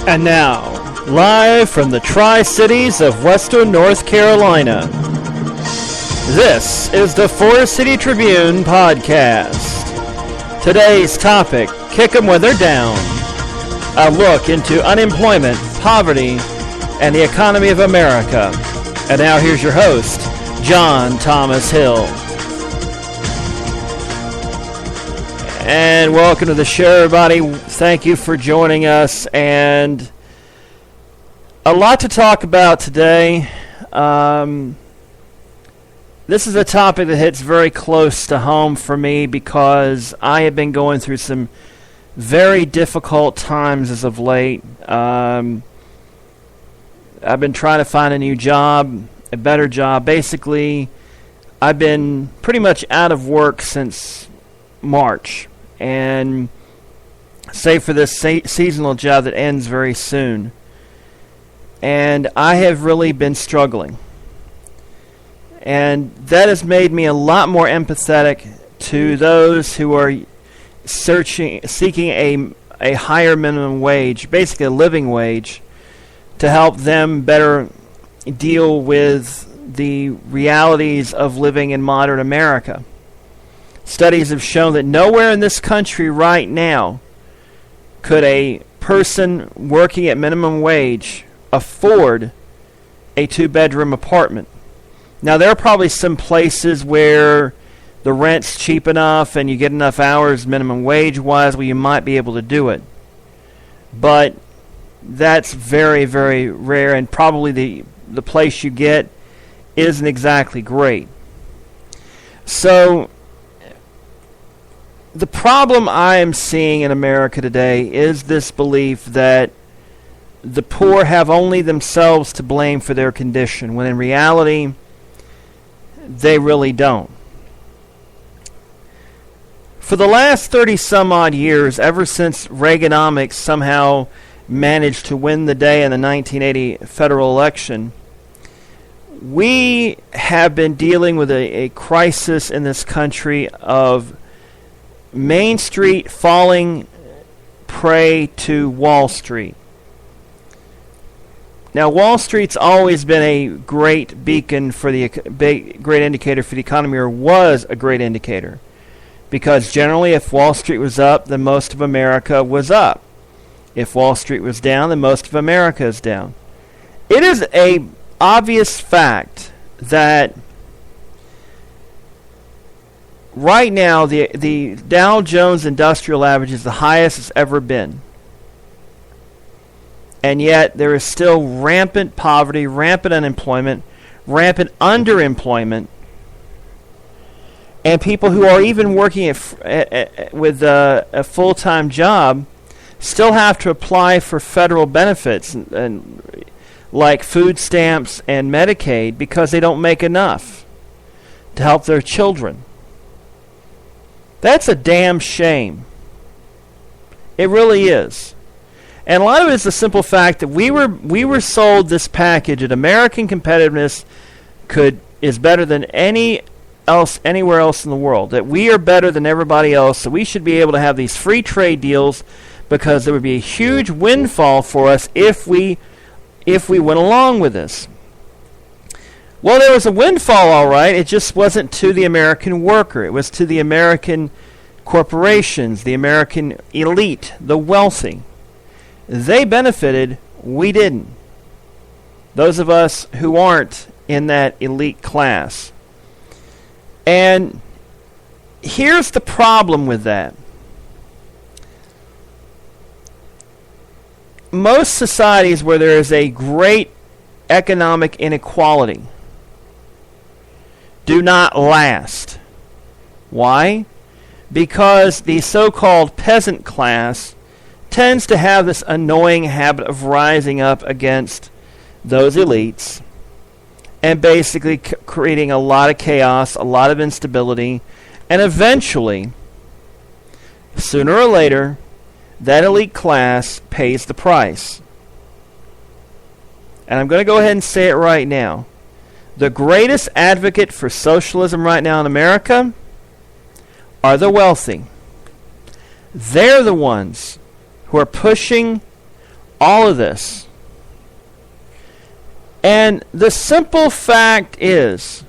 And now, live from the Tri-Cities of Western North Carolina, this is the Forest City Tribune podcast. Today's topic, kick 'em when they're down. A look into unemployment, poverty, and the economy of America. And now here's your host, John Thomas Hill. And welcome to the show, everybody. Thank you for joining us. And a lot to talk about today. This is a topic that hits very close to home for me because I have been going through some very difficult times as of late. I've been trying to find a new job, a better job. Basically, I've been pretty much out of work since March. And save for this seasonal job that ends very soon. And I have really been struggling. And that has made me a lot more empathetic to those who are seeking a higher minimum wage, basically a living wage, to help them better deal with the realities of living in modern America. Studies have shown that nowhere in this country right now could a person working at minimum wage afford a two-bedroom apartment. Now, there are probably some places where the rent's cheap enough and you get enough hours minimum wage-wise where you might be able to do it. But that's very, very rare, and probably the place you get isn't exactly great. So the problem I am seeing in America today is this belief that the poor have only themselves to blame for their condition, when in reality, they really don't. For the last 30-some-odd years, ever since Reaganomics somehow managed to win the day in the 1980 federal election, we have been dealing with a crisis in this country of Main Street falling prey to Wall Street. Now, Wall Street's always been a great beacon for the great indicator for the economy, or was a great indicator, because generally, if Wall Street was up, then most of America was up. If Wall Street was down, then most of America is down. It is a obvious fact that right now, the Dow Jones Industrial Average is the highest it's ever been. And yet, there is still rampant poverty, rampant unemployment, rampant underemployment, and people who are even working with a full-time job still have to apply for federal benefits and like food stamps and Medicaid because they don't make enough to help their children. That's a damn shame. It really is. And a lot of it is the simple fact that we were sold this package that American competitiveness is better than anywhere else in the world. That we are better than everybody else, so we should be able to have these free trade deals because there would be a huge windfall for us if we went along with this. Well, there was a windfall, all right. It just wasn't to the American worker. It was to the American corporations, the American elite, the wealthy. They benefited, we didn't. Those of us who aren't in that elite class. And here's the problem with that. Most societies where there is a great economic inequality do not last. Why? Because the so-called peasant class tends to have this annoying habit of rising up against those elites and basically creating a lot of chaos, a lot of instability, and eventually, sooner or later, that elite class pays the price. And I'm going to go ahead and say it right now. The greatest advocate for socialism right now in America are the wealthy. They're the ones who are pushing all of this. And the simple fact is,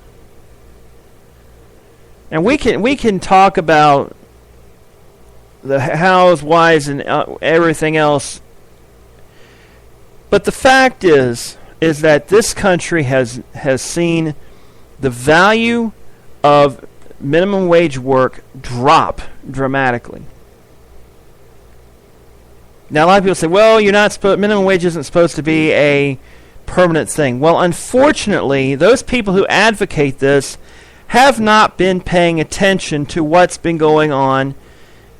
and we can talk about the hows, whys, and everything else, but the fact is that this country has seen the value of minimum wage work drop dramatically. Now, a lot of people say, well, minimum wage isn't supposed to be a permanent thing. Well, unfortunately, those people who advocate this have not been paying attention to what's been going on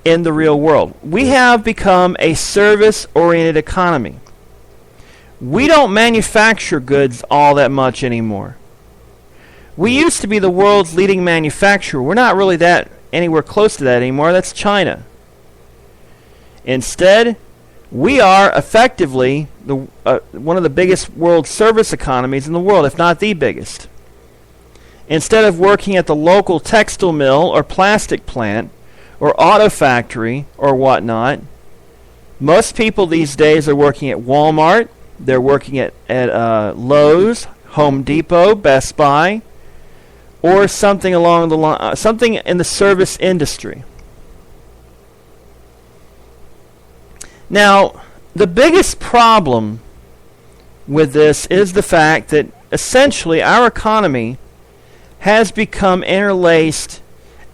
in the real world. We have become a service-oriented economy. We don't manufacture goods all that much anymore. We used to be the world's leading manufacturer. We're not really anywhere close to that anymore. That's China. Instead, we are effectively one of the biggest world service economies in the world, if not the biggest. Instead of working at the local textile mill or plastic plant or auto factory or whatnot, most people these days are working at Walmart. They're working at Lowe's, Home Depot, Best Buy, or something along the line, something in the service industry. Now, the biggest problem with this is the fact that essentially our economy has become interlaced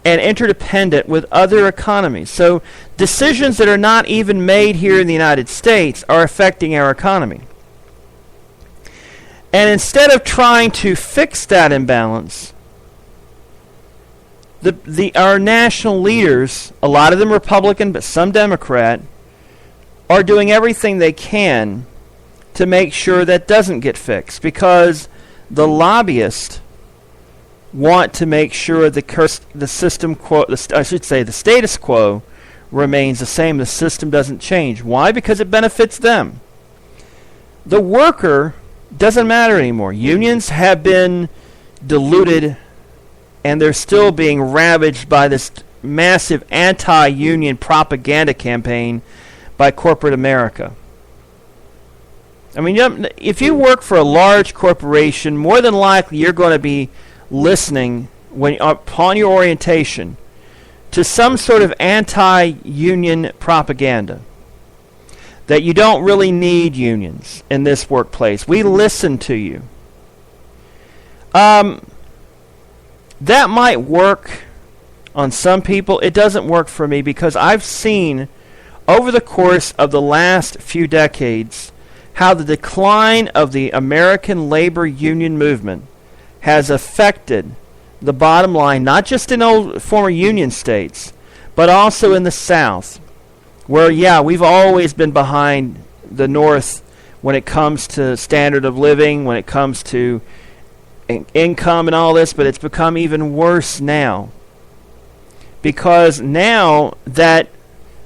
and interdependent with other economies. So decisions that are not even made here in the United States are affecting our economy. And instead of trying to fix that imbalance, our national leaders, a lot of them Republican, but some Democrat, are doing everything they can to make sure that doesn't get fixed, because the lobbyists want to make sure the status quo remains the same. The system doesn't change. Why? Because it benefits them. The worker doesn't matter anymore. Unions have been diluted, and they're still being ravaged by this massive anti-union propaganda campaign by corporate America. I mean, if you work for a large corporation, more than likely you're going to be listening upon your orientation to some sort of anti-union propaganda, that you don't really need unions in this workplace. We listen to you. That might work on some people. It doesn't work for me, because I've seen over the course of the last few decades how the decline of the American labor union movement has affected the bottom line, not just in old former Union states, but also in the South, where, we've always been behind the North when it comes to standard of living, when it comes to income and all this, but it's become even worse now. Because now that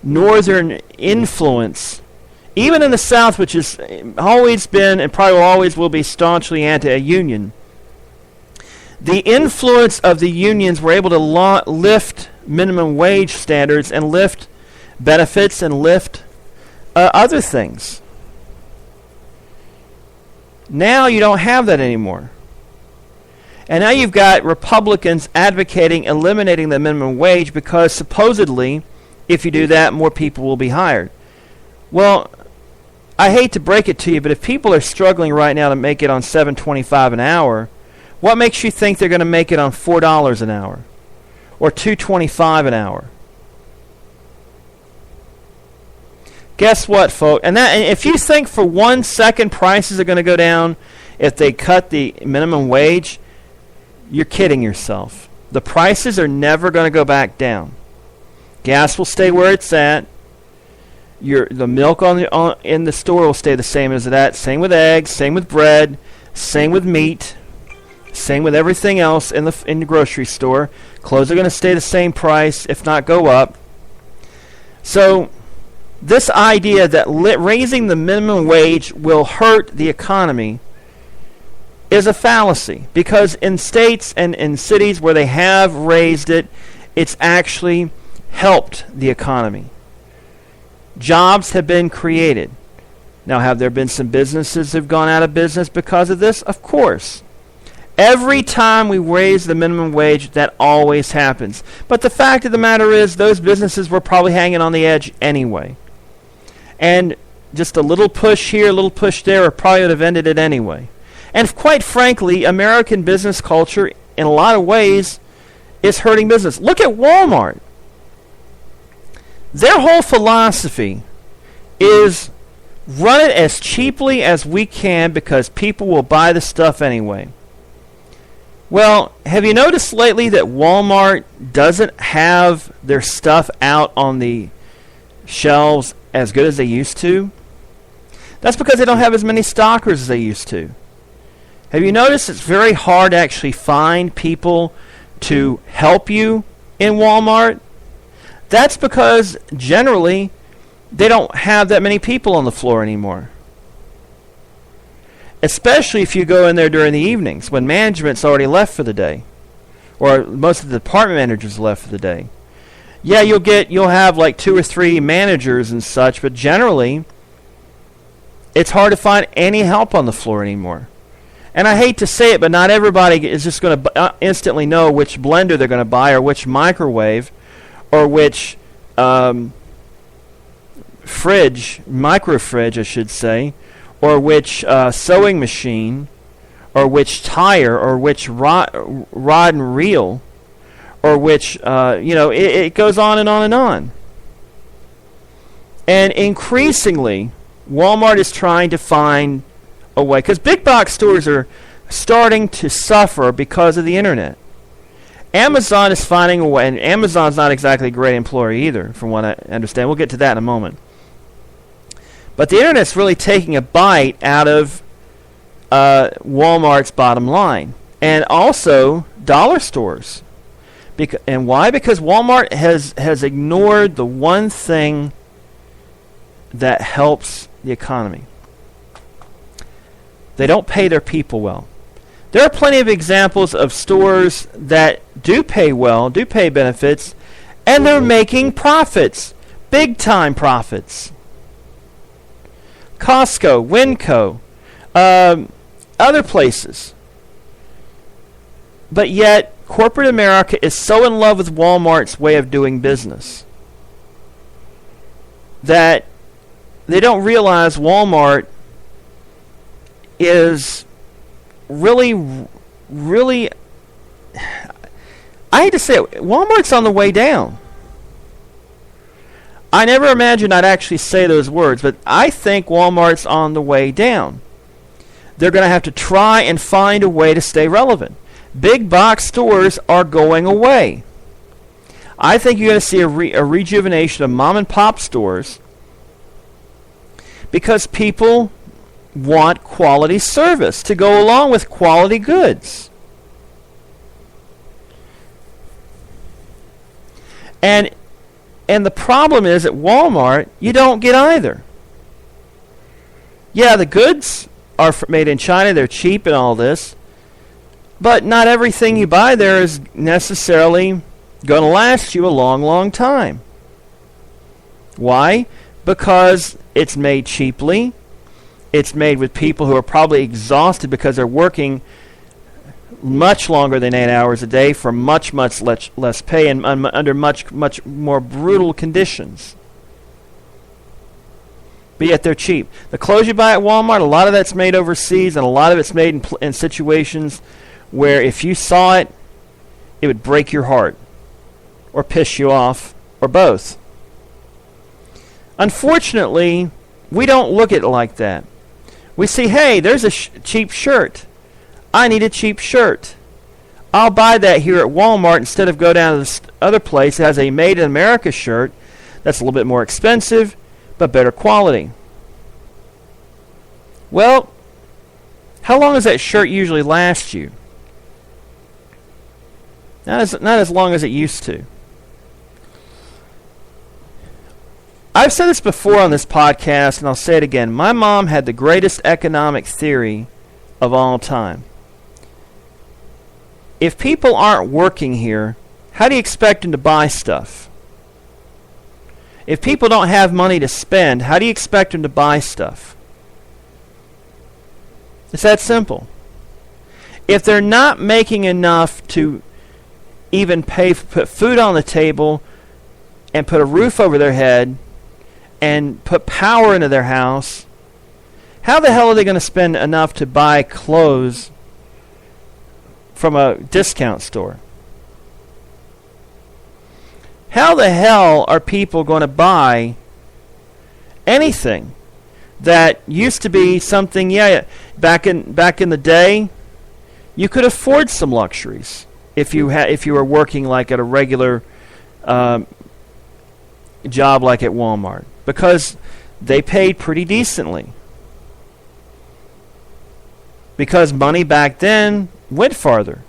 northern influence, even in the South, which has always been and probably always will be staunchly anti-union, the influence of the unions were able to lift minimum wage standards and lift benefits and lift other things. Now you don't have that anymore. And now you've got Republicans advocating eliminating the minimum wage because supposedly, if you do that, more people will be hired. Well, I hate to break it to you, but if people are struggling right now to make it on $7.25 an hour, what makes you think they're going to make it on $4 an hour or $2.25 an hour? Guess what, folks? And if you think for 1 second prices are going to go down if they cut the minimum wage, you're kidding yourself. The prices are never going to go back down. Gas will stay where it's at. The milk in the store will stay the same as that. Same with eggs. Same with bread. Same with meat. Same with everything else in the grocery store. Clothes are going to stay the same price, if not go up. So this idea that raising the minimum wage will hurt the economy is a fallacy, because in states and in cities where they have raised it, it's actually helped the economy. Jobs have been created. Now, have there been some businesses that have gone out of business because of this? Of course. Every time we raise the minimum wage, that always happens. But the fact of the matter is, those businesses were probably hanging on the edge anyway. And just a little push here, a little push there, or probably would have ended it anyway. And quite frankly, American business culture, in a lot of ways, is hurting business. Look at Walmart. Their whole philosophy is run it as cheaply as we can because people will buy the stuff anyway. Well, have you noticed lately that Walmart doesn't have their stuff out on the shelves as good as they used to? That's because they don't have as many stockers as they used to. Have you noticed it's very hard to actually find people to help you in Walmart? That's because generally they don't have that many people on the floor anymore. Especially if you go in there during the evenings when management's already left for the day, or most of the department managers left for the day. Yeah, you'll have like 2 or 3 managers and such, but generally it's hard to find any help on the floor anymore. And I hate to say it, but not everybody is just going to instantly know which blender they're going to buy, or which microwave, or which micro fridge, I should say, or which sewing machine, or which tire, or which rod and reel, or which, it goes on and on and on. And increasingly, Walmart is trying to find a way, because big box stores are starting to suffer because of the internet. Amazon is finding a way, and Amazon's not exactly a great employer either, from what I understand. We'll get to that in a moment. But the internet's really taking a bite out of Walmart's bottom line. And also dollar stores. And why? Because Walmart has ignored the one thing that helps the economy. They don't pay their people well. There are plenty of examples of stores that do pay well, do pay benefits, and they're making profits. Big time profits. Costco, Winco, other places. But yet, corporate America is so in love with Walmart's way of doing business that they don't realize Walmart is really, I hate to say it, Walmart's on the way down. I never imagined I'd actually say those words, but I think Walmart's on the way down. They're going to have to try and find a way to stay relevant. Big box stores are going away. I think you're going to see a rejuvenation of mom and pop stores because people want quality service to go along with quality goods. And the problem is at Walmart, you don't get either. Yeah, the goods are made in China, they're cheap and all this, but not everything you buy there is necessarily going to last you a long, long time. Why? Because it's made cheaply. It's made with people who are probably exhausted because they're working much longer than 8 hours a day for much, much less pay and under much, much more brutal conditions. But yet they're cheap. The clothes you buy at Walmart, a lot of that's made overseas, and a lot of it's made in situations where if you saw it, it would break your heart or piss you off or both. Unfortunately, we don't look at it like that. We see, hey, there's a cheap shirt. I need a cheap shirt. I'll buy that here at Walmart instead of go down to this other place that has a Made in America shirt that's a little bit more expensive but better quality. Well, how long does that shirt usually last you? Not as long as it used to. I've said this before on this podcast, and I'll say it again. My mom had the greatest economic theory of all time. If people aren't working here, how do you expect them to buy stuff? If people don't have money to spend, how do you expect them to buy stuff? It's that simple. If they're not making enough to even put food on the table and put a roof over their head and put power into their house, how the hell are they going to spend enough to buy clothes from a discount store? How the hell are people going to buy anything that used to be something, back in the day, you could afford some luxuries if you were working like at a regular job like at Walmart, because they paid pretty decently. Because money back then went farther.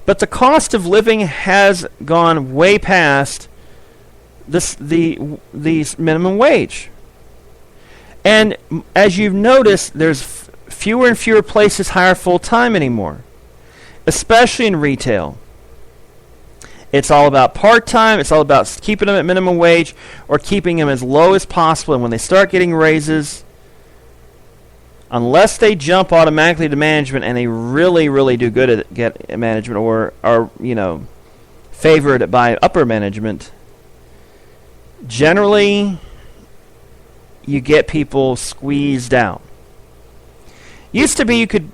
But the cost of living has gone way past the minimum wage. And as you've noticed, there's fewer and fewer places hire full-time anymore, especially in retail. It's all about part-time. It's all about keeping them at minimum wage or keeping them as low as possible. And when they start getting raises, unless they jump automatically to management and they really, really do good at get management or are, favored by upper management, generally you get people squeezed out. Used to be you could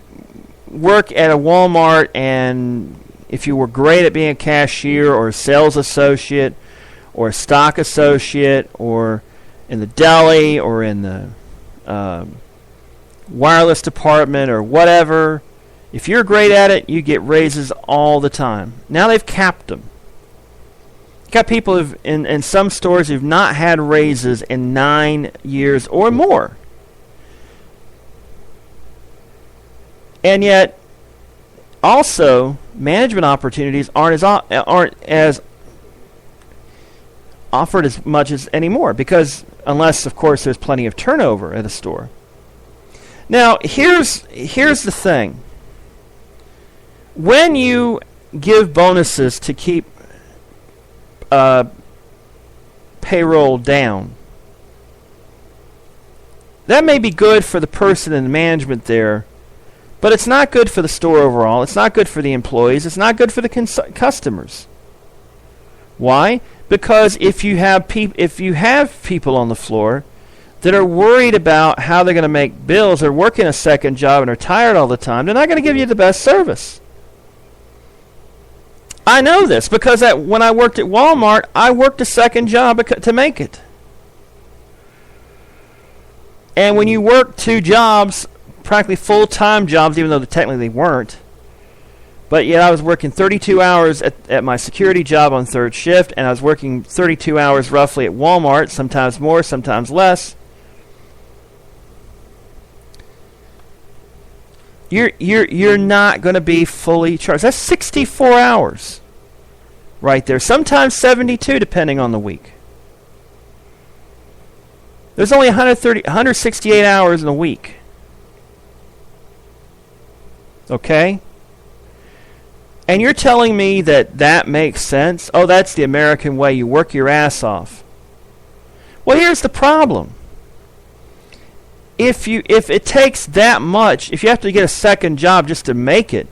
work at a Walmart, and if you were great at being a cashier or a sales associate or a stock associate or in the deli or in the wireless department or whatever, if you're great at it, you get raises all the time. Now they've capped them. You got people in some stores who've not had raises in 9 years or more. And yet, also, management opportunities aren't as offered as much as anymore, because unless, of course, there's plenty of turnover at a store. Now, here's the thing. When you give bonuses to keep payroll down, that may be good for the person in the management there, but it's not good for the store overall. It's not good for the employees. It's not good for the customers. Why? Because if you have people on the floor that are worried about how they're going to make bills, or working a second job and are tired all the time, they're not going to give you the best service. I know this because when I worked at Walmart, I worked a second job to make it. And when you work 2 jobs, practically full-time jobs, even though technically they weren't, but yet I was working 32 hours at my security job on third shift, and I was working 32 hours roughly at Walmart, sometimes more, sometimes less. You're not going to be fully charged. That's 64 hours right there. Sometimes 72, depending on the week. There's only 168 hours in a week. Okay? And you're telling me that makes sense? Oh, that's the American way. You work your ass off. Well, here's the problem. If it takes that much, if you have to get a second job just to make it,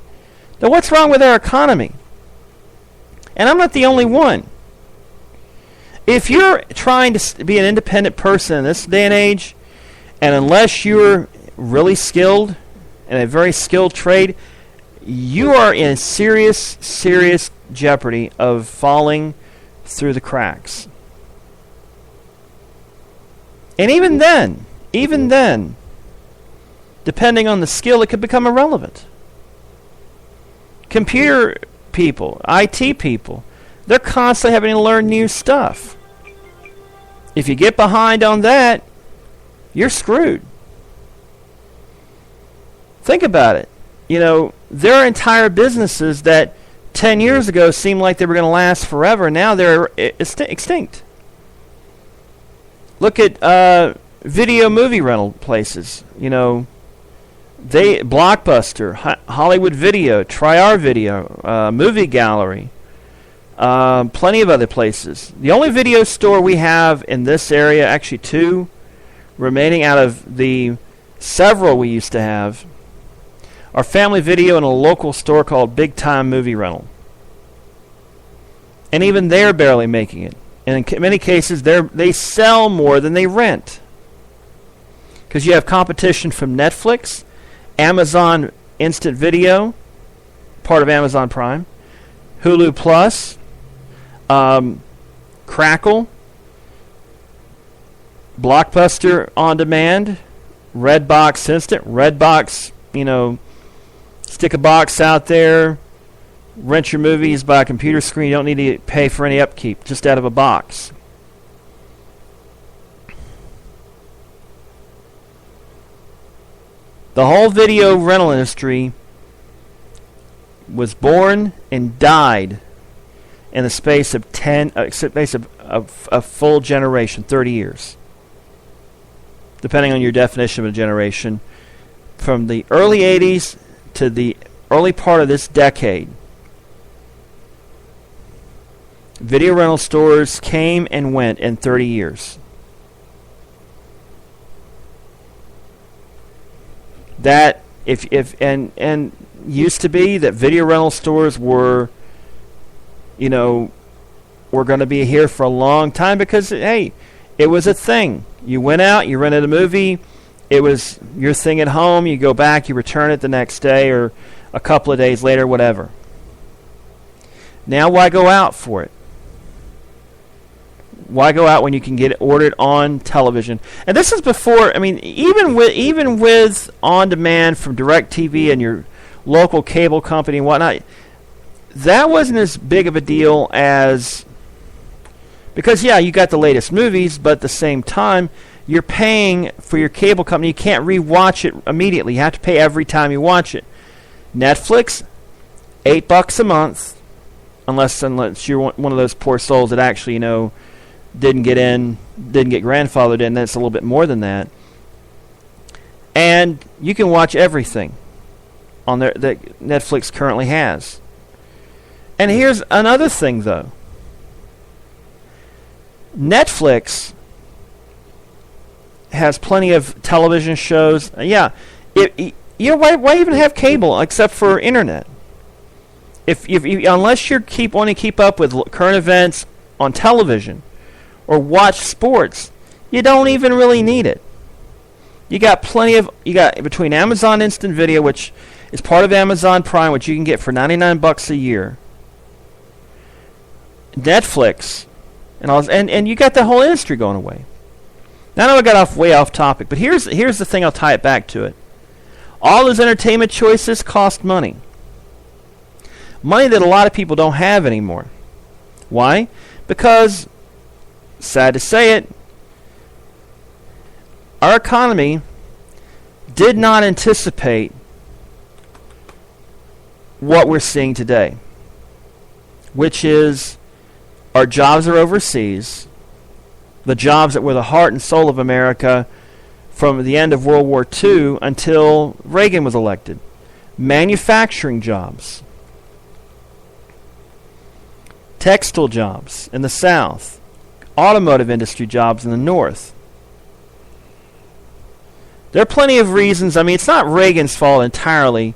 then what's wrong with our economy? And I'm not the only one. If you're trying to be an independent person in this day and age, and unless you're really skilled in a very skilled trade, you are in serious, serious jeopardy of falling through the cracks. And even then, depending on the skill, it could become irrelevant. Computer people, IT people, they're constantly having to learn new stuff. If you get behind on that, you're screwed. Think about it. There are entire businesses that 10 years ago seemed like they were going to last forever. Now they're extinct. Look at video movie rental places. Blockbuster, Hollywood Video, Tri-R Video, Movie Gallery, plenty of other places. The only video store we have in this area, actually 2, remaining out of the several we used to have, are Family Video in a local store called Big Time Movie Rental. And even they're barely making it. And in many cases, they sell more than they rent. Because you have competition from Netflix, Amazon Instant Video, part of Amazon Prime, Hulu Plus, Crackle, Blockbuster On Demand, Redbox Instant, Redbox, stick a box out there, rent your movies by a computer screen. You don't need to pay for any upkeep, just out of a box. The whole video rental industry was born and died in the space of a full generation, 30 years. Depending on your definition of a generation. From the early 80s to the early part of this decade, video rental stores came and went in 30 years. That and used to be that video rental stores were going to be here for a long time because hey, it was a thing. You went out, you rented a movie, it was your thing at home, you go back, you return it the next day or a couple of days later, whatever. Now why go out for it? Why go out when you can get it ordered on television? And this is before, even with on demand from DirecTV and your local cable company and whatnot, that wasn't as big of a deal as, because yeah, you got the latest movies, but at the same time, you're paying for your cable company. You can't re-watch it immediately. You have to pay every time you watch it. Netflix, $8 a month, unless you're one of those poor souls that actually didn't get grandfathered in. That's a little bit more than that. And you can watch everything on there that Netflix currently has. And here's another thing, though. Netflix has plenty of television shows. Yeah, why even have cable except for internet? If unless you want to keep up with current events on television or watch sports, you don't even really need it. You got between Amazon Instant Video, which is part of Amazon Prime, which you can get for $99 a year, Netflix, and you got the whole industry going away. Now I know I got way off topic, but here's the thing. I'll tie it back to it. All those entertainment choices cost money. Money that a lot of people don't have anymore. Why? Because, sad to say it, our economy did not anticipate what we're seeing today, which is our jobs are overseas, the jobs that were the heart and soul of America from the end of World War II until Reagan was elected. Manufacturing jobs, textile jobs in the South, automotive industry jobs in the North. There are plenty of reasons. It's not Reagan's fault entirely.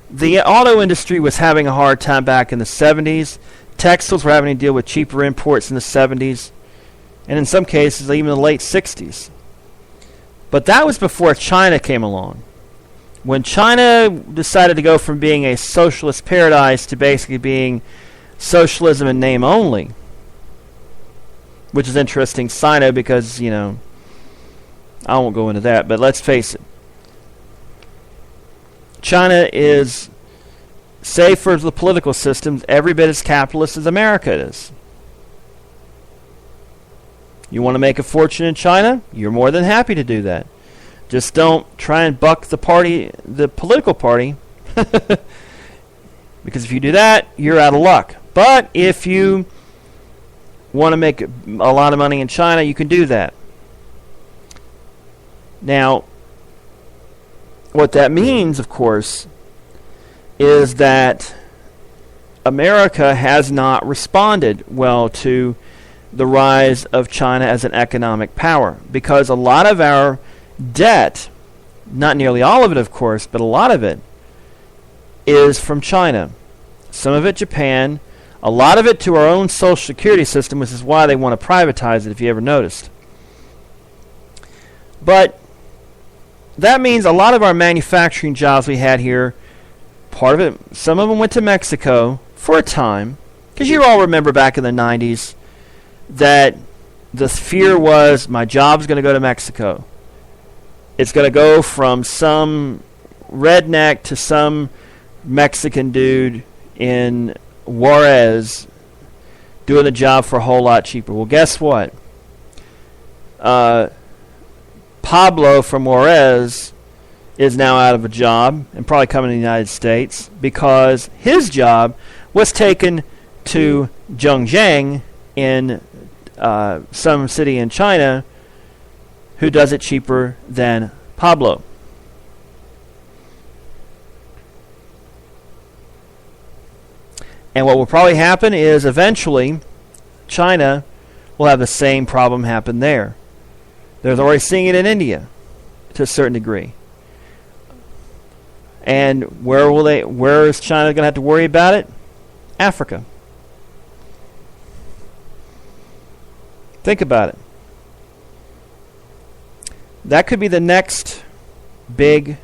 The auto industry was having a hard time back in the 70s. Textiles were having to deal with cheaper imports in the 70s. And in some cases, even the late 60s. But that was before China came along. When China decided to go from being a socialist paradise to basically being socialism in name only, which is interesting, Sino, because, I won't go into that, but let's face it. China is, save for the political systems, every bit as capitalist as America is. You want to make a fortune in China? You're more than happy to do that. Just don't try and buck the political party. Because if you do that, you're out of luck. But if you want to make a lot of money in China, you can do that. Now, what that means, of course, is that America has not responded well to the rise of China as an economic power, because a lot of our debt not nearly all of it, of course, but a lot of it is from China. Some of it Japan, a lot of it to our own social security system, which is why they want to privatize it, if you ever noticed. But that means a lot of our manufacturing jobs we had here, part of it, some of them went to Mexico for a time, because you all remember back in the 90s that the fear was my job's going to go to Mexico. It's going to go from some redneck to some Mexican dude in Juarez doing the job for a whole lot cheaper. Well, guess what? Pablo from Juarez is now out of a job and probably coming to the United States because his job was taken to Zhongjiang in some city in China, who does it cheaper than Pablo. And what will probably happen is eventually China will have the same problem happen there. They're already seeing it in India to a certain degree. And where is China going to have to worry about it? Africa. Think about it. That could be the next big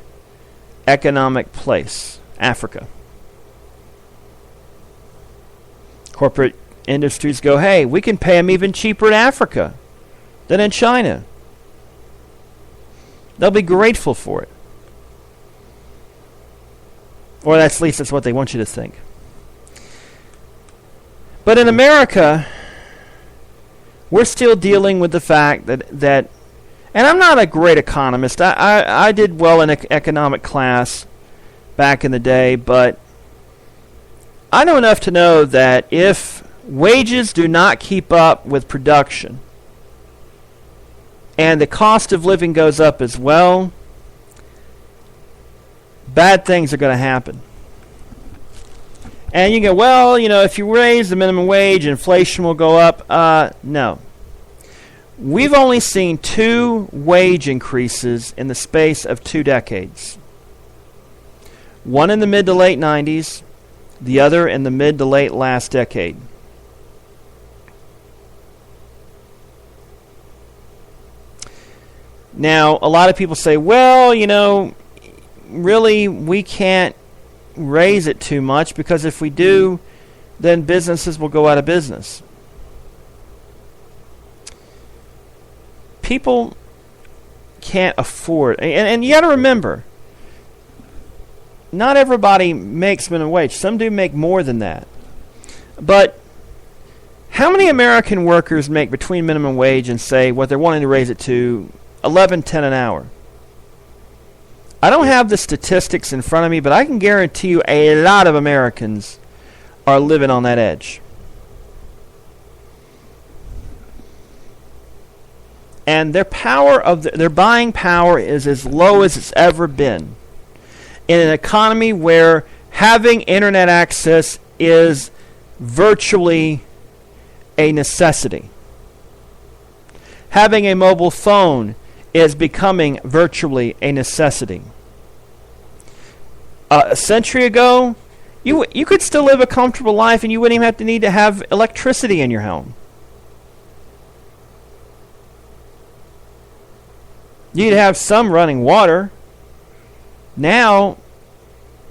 economic place, Africa. Corporate industries go, hey, we can pay them even cheaper in Africa than in China. They'll be grateful for it. Or at least that's what they want you to think. But in America, we're still dealing with the fact that and I'm not a great economist. I did well in economic class back in the day, but I know enough to know that if wages do not keep up with production and the cost of living goes up as well, bad things are going to happen. And you go, well, if you raise the minimum wage, inflation will go up. No. We've only seen 2 wage increases in the space of 2 decades. One in the mid to late 90s, the other in the mid to late last decade. Now, a lot of people say, well, really we can't raise it too much because if we do, then businesses will go out of business. People can't afford, and you got to remember, not everybody makes minimum wage. Some do make more than that. But how many American workers make between minimum wage and say what they're wanting to raise it to $11, $10 an hour? I don't have the statistics in front of me, but I can guarantee you a lot of Americans are living on that edge. And their their buying power is as low as it's ever been. In an economy where having internet access is virtually a necessity. Having a mobile phone is becoming virtually a necessity. A century ago, you could still live a comfortable life and you wouldn't even need to have electricity in your home. You'd have some running water. Now,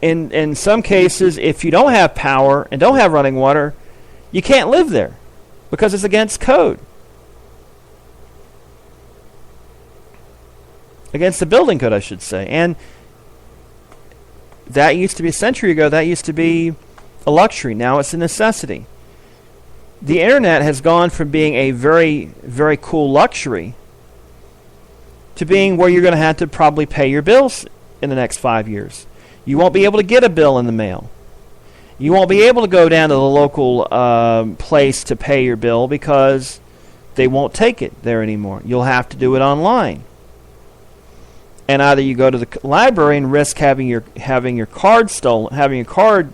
in some cases, if you don't have power and don't have running water, you can't live there because it's against code. Against the building code, I should say. And that used to be a century ago, that used to be a luxury. Now it's a necessity. The internet has gone from being a very, very cool luxury to being where you're going to have to probably pay your bills in the next 5 years. You won't be able to get a bill in the mail. You won't be able to go down to the local place to pay your bill because they won't take it there anymore. You'll have to do it online. And either you go to the library and risk having your card stolen, having your card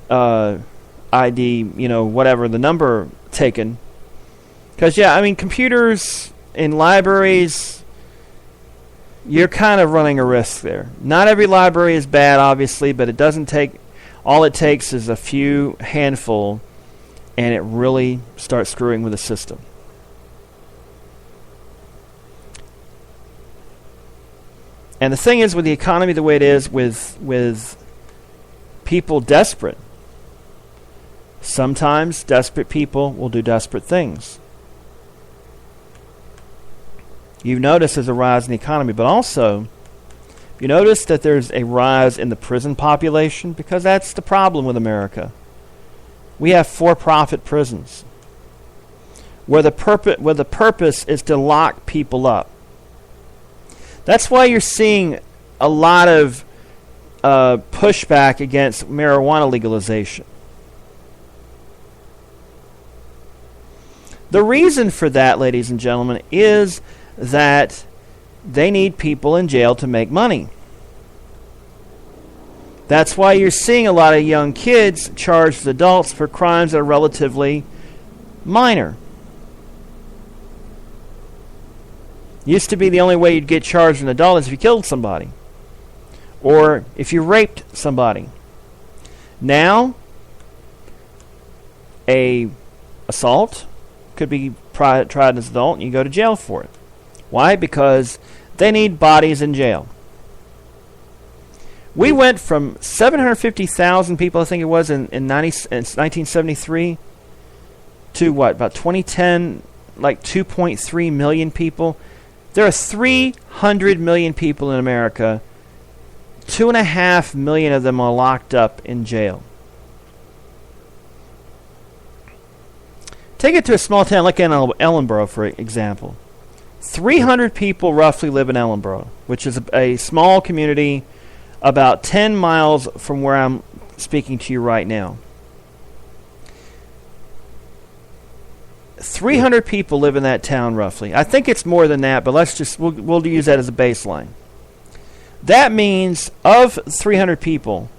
ID, whatever the number taken. Because computers in libraries, you're kind of running a risk there. Not every library is bad, obviously, but it doesn't take, all it takes is a few handful, and it really starts screwing with the system. And the thing is, with the economy the way it is, with people desperate, sometimes desperate people will do desperate things. You've noticed there's a rise in the economy, but also you notice that there's a rise in the prison population, because that's the problem with America. We have for-profit prisons where the purpose is to lock people up. That's why you're seeing a lot of pushback against marijuana legalization. The reason for that, ladies and gentlemen, is that they need people in jail to make money. That's why you're seeing a lot of young kids charged as adults for crimes that are relatively minor. Used to be the only way you'd get charged as an adult is if you killed somebody or if you raped somebody. Now, a assault could be tried as an adult and you go to jail for it. Why? Because they need bodies in jail. We went from 750,000 people, I think it was, in 1973 to what? About 2010, like 2.3 million people. There are 300 million people in America. 2.5 million of them are locked up in jail. Take it to a small town like Ellenboro, for example. 300 people roughly live in Ellenboro, which is a small community about 10 miles from where I'm speaking to you right now. 300 people live in that town roughly. I think it's more than that, but we'll use that as a baseline. That means of 300 people,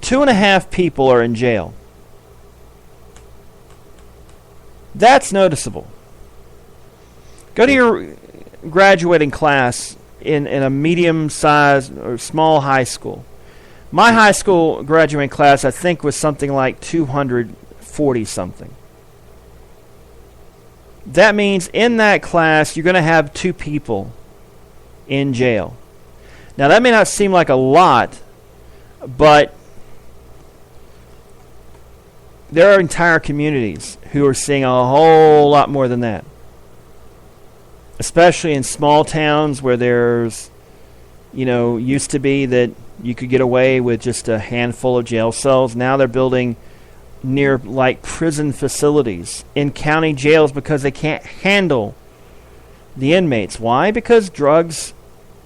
2.5 people are in jail. That's noticeable. Go to your graduating class in a medium-sized or small high school. My high school graduating class, I think, was something like 240-something. That means in that class, you're going to have 2 people in jail. Now, that may not seem like a lot, but there are entire communities who are seeing a whole lot more than that. Especially in small towns where there's, used to be that you could get away with just a handful of jail cells. Now they're building near like prison facilities in county jails because they can't handle the inmates. Why? Because drugs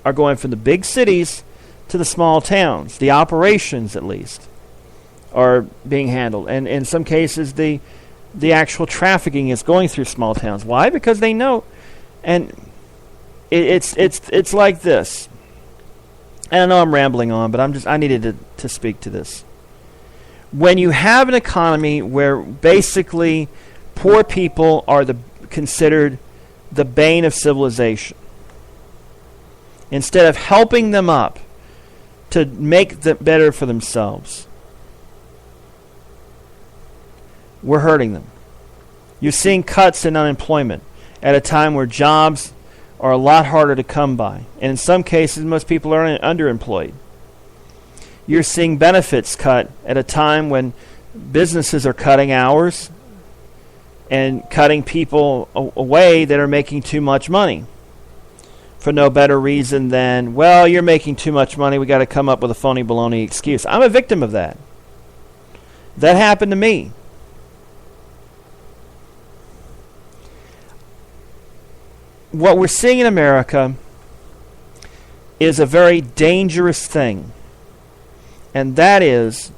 are going from the big cities to the small towns. The operations, at least, are being handled. And in some cases, the actual trafficking is going through small towns. Why? Because they know. And it's like this. And I know I'm rambling on, but I needed to speak to this. When you have an economy where basically poor people are considered the bane of civilization, instead of helping them up to make them better for themselves, we're hurting them. You're seeing cuts in unemployment at a time where jobs are a lot harder to come by. And in some cases, most people are underemployed. You're seeing benefits cut at a time when businesses are cutting hours and cutting people away that are making too much money for no better reason than, well, you're making too much money, we got to come up with a phony baloney excuse. I'm a victim of that. That happened to me. What we're seeing in America is a very dangerous thing, and that is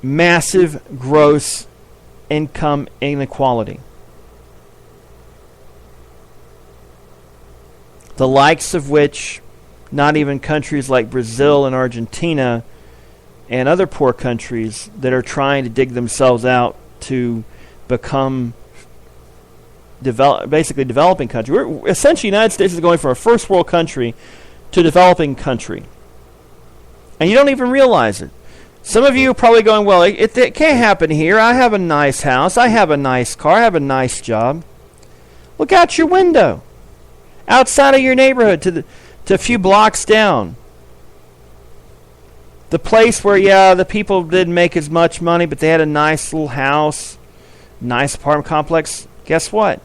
massive gross income inequality. The likes of which not even countries like Brazil and Argentina and other poor countries that are trying to dig themselves out to become basically developing country. Essentially, the United States is going from a first world country to developing country. And you don't even realize it. Some of you are probably going, well, it can't happen here. I have a nice house. I have a nice car. I have a nice job. Look out your window. Outside of your neighborhood to a few blocks down. The place where, the people didn't make as much money, but they had a nice little house, nice apartment complex. Guess what?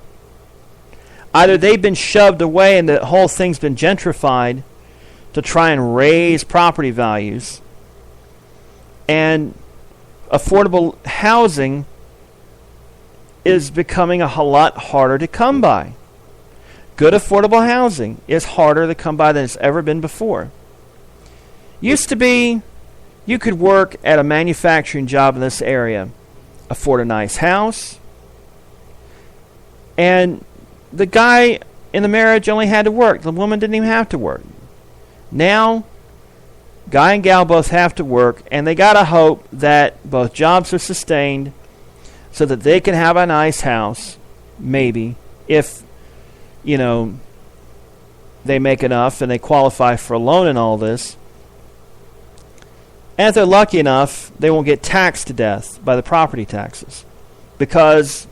Either they've been shoved away and the whole thing's been gentrified to try and raise property values, and affordable housing is becoming a whole lot harder to come by. Good affordable housing is harder to come by than it's ever been before. Used to be, you could work at a manufacturing job in this area, afford a nice house, and the guy in the marriage only had to work. The woman didn't even have to work. Now, guy and gal both have to work, and they got to hope that both jobs are sustained so that they can have a nice house, maybe, if, they make enough and they qualify for a loan and all this. And if they're lucky enough, they won't get taxed to death by the property taxes. Because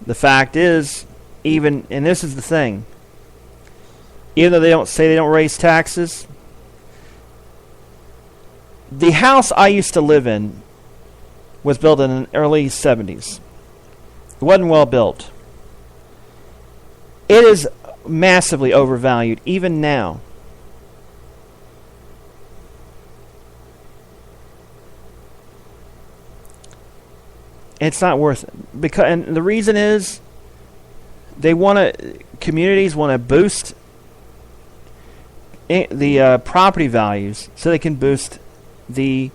the fact is, and this is the thing, even though they don't raise taxes, the house I used to live in was built in the early 70s. It wasn't well built. It is massively overvalued, even now. It's not worth it. And the reason is, communities want to boost the property values so they can boost the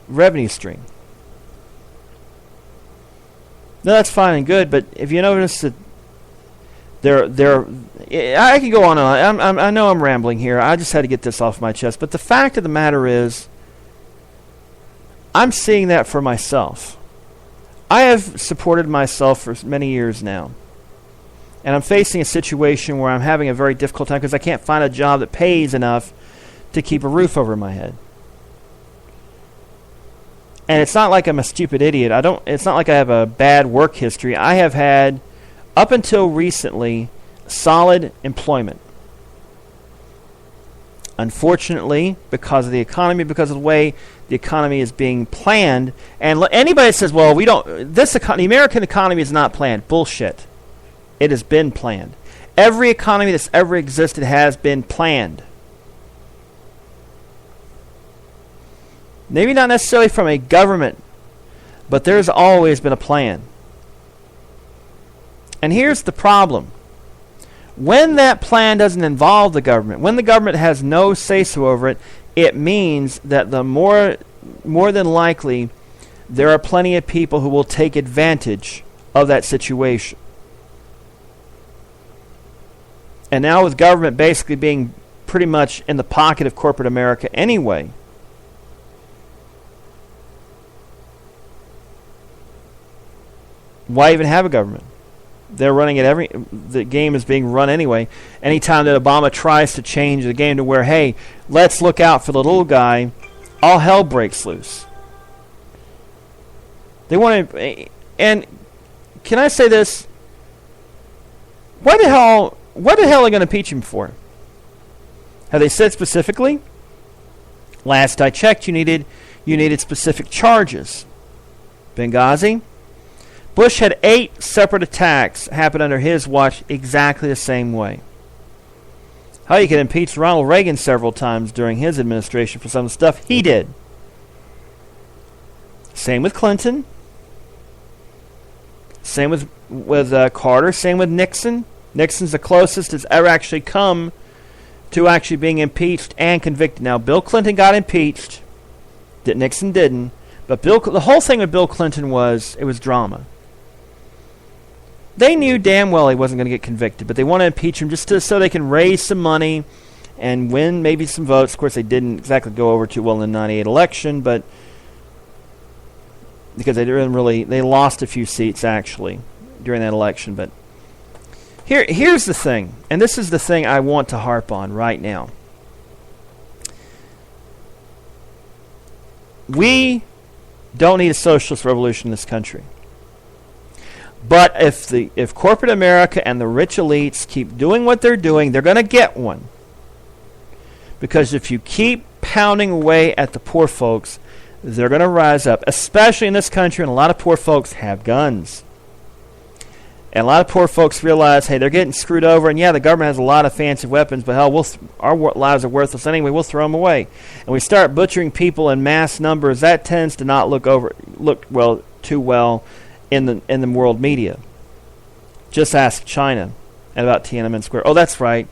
revenue stream. No, that's fine and good, but if you notice that I can go on and on. I know I'm rambling here. I just had to get this off my chest. But the fact of the matter is, I'm seeing that for myself. I have supported myself for many years now. And I'm facing a situation where I'm having a very difficult time because I can't find a job that pays enough to keep a roof over my head. And it's not like I'm a stupid idiot. It's not like I have a bad work history. I have had, up until recently, solid employment. Unfortunately, because of the economy, because of the way the economy is being planned, and anybody that says, well, the American economy is not planned. Bullshit. It has been planned. Every economy that's ever existed has been planned. Maybe not necessarily from a government, but there's always been a plan. And here's the problem. When that plan doesn't involve the government, when the government has no say-so over it, it means that the more than likely there are plenty of people who will take advantage of that situation. And now with government basically being pretty much in the pocket of corporate America anyway, why even have a government? They're running it the game is being run anyway. Anytime that Obama tries to change the game to where, hey, let's look out for the little guy, all hell breaks loose. They want to, and can I say this? What the hell are they going to impeach him for? Have they said specifically? Last I checked, you needed specific charges. Benghazi. Bush had 8 separate attacks happen under his watch exactly the same way. How you can impeach Ronald Reagan several times during his administration for some of the stuff he did. Same with Clinton. Same with Carter. Same with Nixon. Nixon's the closest it's ever actually come to actually being impeached and convicted. Now, Bill Clinton got impeached. Nixon didn't. But the whole thing with Bill Clinton was drama. They knew damn well he wasn't going to get convicted, but they want to impeach him just so they can raise some money and win maybe some votes. Of course, they didn't exactly go over too well in the 98 election, but because they lost a few seats actually during that election. But here's the thing, and this is the thing I want to harp on right now. We don't need a socialist revolution in this country. But if corporate America and the rich elites keep doing what they're doing, they're going to get one. Because if you keep pounding away at the poor folks, they're going to rise up, especially in this country, and a lot of poor folks have guns. And a lot of poor folks realize, hey, they're getting screwed over, and yeah, the government has a lot of fancy weapons, but hell, our lives are worthless anyway, we'll throw them away. And we start butchering people in mass numbers, that tends to not look too well in the world media. Just ask China about Tiananmen Square. Oh, that's right.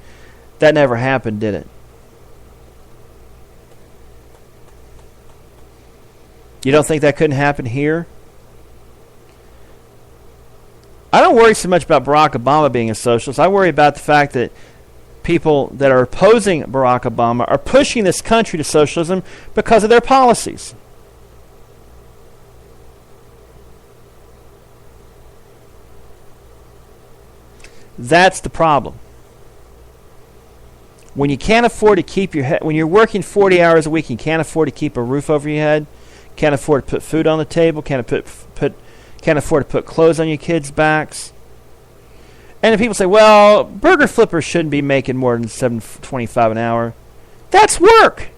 That never happened, did it? You don't think that couldn't happen here? I don't worry so much about Barack Obama being a socialist. I worry about the fact that people that are opposing Barack Obama are pushing this country to socialism because of their policies. That's the problem. When you can't afford to keep your head, when you're working 40 hours a week and you can't afford to keep a roof over your head, can't afford to put food on the table, can't afford to put clothes on your kids' backs. And if people say, well, burger flippers shouldn't be making more than $7.25 an hour. That's work.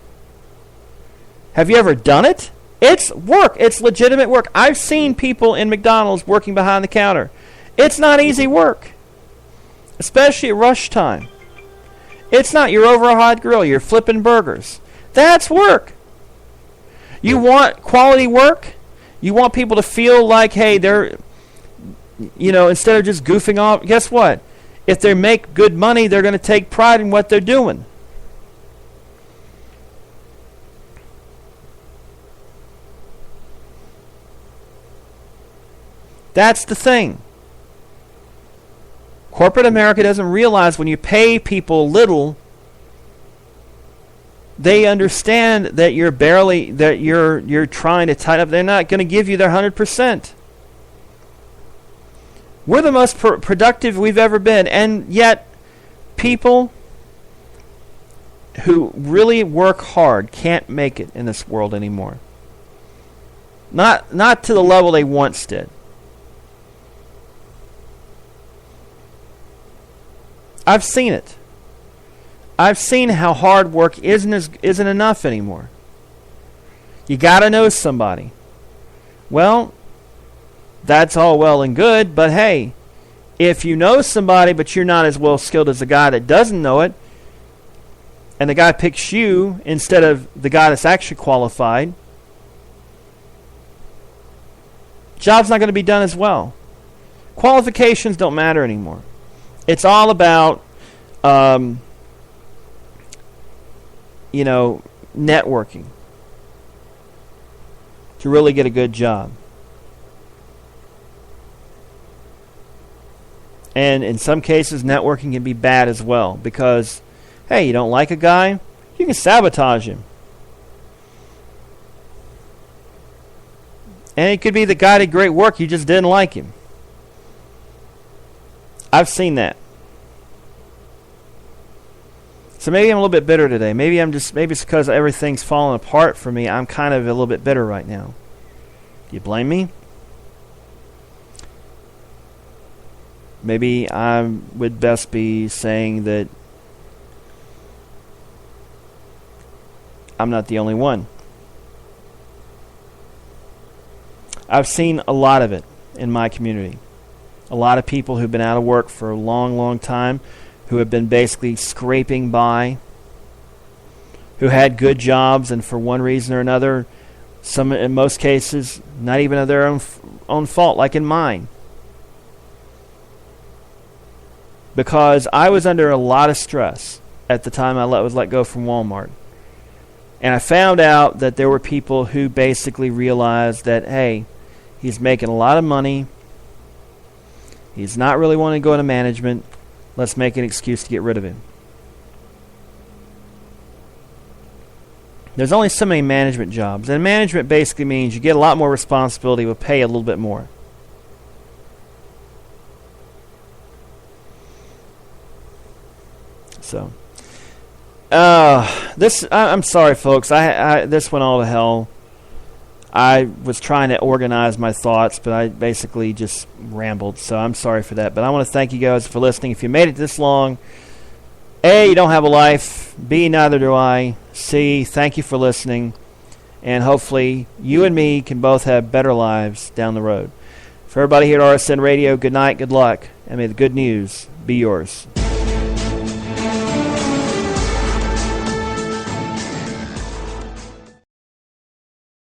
Have you ever done it? It's work. It's legitimate work. I've seen people in McDonald's working behind the counter. It's not easy work, especially at rush time. It's not you're over a hot grill, you're flipping burgers. That's work. You want quality work? You want people to feel like, hey, they're, instead of just goofing off, guess what? If they make good money, they're going to take pride in what they're doing. That's the thing. Corporate America doesn't realize when you pay people little, they understand that you're trying to tighten up. They're not going to give you their 100%. We're the most productive we've ever been, and yet people who really work hard can't make it in this world anymore. Not to the level they once did. I've seen it. I've seen how hard work isn't enough anymore. You got to know somebody. Well, that's all well and good, but hey, if you know somebody but you're not as well skilled as the guy that doesn't know it, and the guy picks you instead of the guy that's actually qualified, job's not going to be done as well. Qualifications don't matter anymore. It's all about, networking to really get a good job. And in some cases, networking can be bad as well because, hey, you don't like a guy, you can sabotage him. And it could be the guy did great work, you just didn't like him. I've seen that. So maybe I'm a little bit bitter today. Maybe it's because everything's falling apart for me. I'm kind of a little bit bitter right now. Do you blame me? Maybe I would best be saying that I'm not the only one. I've seen a lot of it in my community. A lot of people who've been out of work for a long, long time, who have been basically scraping by, who had good jobs, and for one reason or another, in most cases, not even of their own fault, like in mine. Because I was under a lot of stress at the time I was let go from Walmart. And I found out that there were people who basically realized that, hey, he's making a lot of money, he's not really wanting to go into management, let's make an excuse to get rid of him. There's only so many management jobs, and management basically means you get a lot more responsibility with pay a little bit more. So, I'm sorry, folks. This went all to hell. I was trying to organize my thoughts, but I basically just rambled. So I'm sorry for that. But I want to thank you guys for listening. If you made it this long, A, you don't have a life. B, neither do I. C, thank you for listening. And hopefully you and me can both have better lives down the road. For everybody here at RSN Radio, good night, good luck, and may the good news be yours.